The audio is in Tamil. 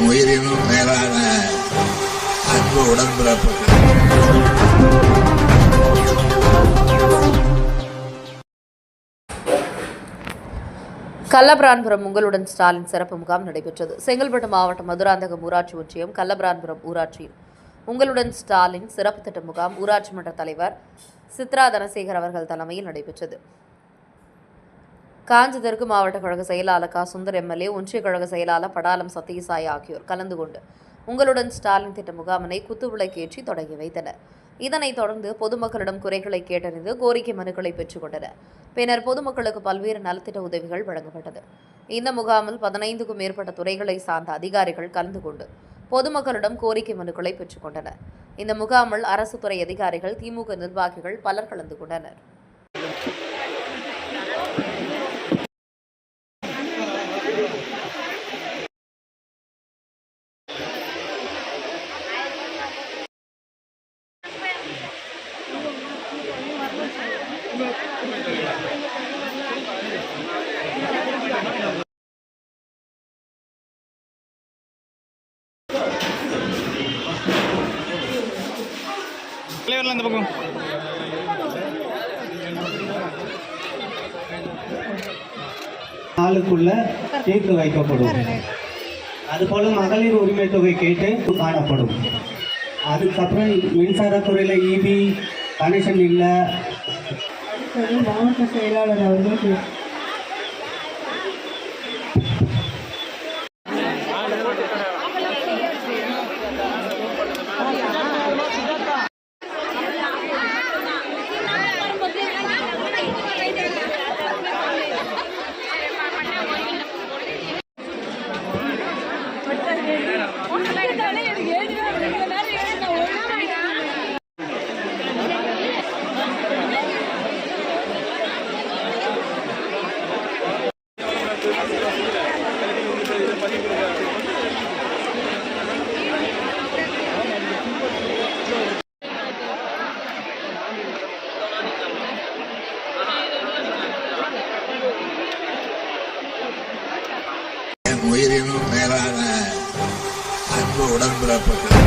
என் உயிரினும் மேலான அன்பு உடன்பிறப்புகள். கள்ளபிரான்புரம் உங்களுடன் ஸ்டாலின் சிறப்பு முகாம் நடைபெற்றது. செங்கல்பட்டு மாவட்டம் மதுராந்தகம் ஊராட்சி ஒன்றியம் கள்ளபிரான்புரம் ஊராட்சியில் உங்களுடன் ஸ்டாலின் சிறப்பு திட்ட முகாம் ஊராட்சி மன்ற தலைவர் சித்ரா தனசேகர் அவர்கள் தலைமையில் நடைபெற்றது. காஞ்சி தெற்கு மாவட்ட கழக செயலாளர் கா சுந்தர் எம்எல்ஏ, ஒன்றிய கழக செயலாளர் படாலம் சத்யசாய் ஆகியோர் கலந்து கொண்டு உங்களுடன் ஸ்டாலின் திட்ட முகாமினை குத்துவிளக்கேற்றி தொடங்கி வைத்தனர். இதனைத் தொடர்ந்து பொதுமக்களிடம் குறைகளை கேட்டறிந்து கோரிக்கை மனுக்களை பெற்றுக் கொண்டனர். பின்னர் பொதுமக்களுக்கு பல்வேறு நலத்திட்ட உதவிகள் வழங்கப்பட்டது. இந்த முகாமில் 15க்கும் மேற்பட்ட துறைகளை சார்ந்த அதிகாரிகள் கலந்து கொண்டு பொதுமக்களிடம் கோரிக்கை மனுக்களை பெற்றுக் கொண்டனர். இந்த முகாமில் அரசு துறை அதிகாரிகள், திமுக நிர்வாகிகள் பலர் கலந்து கொண்டனர். இந்த பக்கம் நாளுக்குள்ள தீர்த்து வைக்கப்படும். அதுபோல மகளிர் உரிமை தொகை கேட்டு காணப்படும். அதுக்கப்புறம் மின்சாரத்துறையில் இபி கனெக்ஷன் இல்லை. மாவட்ட செயலாளர் அவர்கள் என் உயிரினும் மேலான அன்பு உடன்பிறப்புகள்.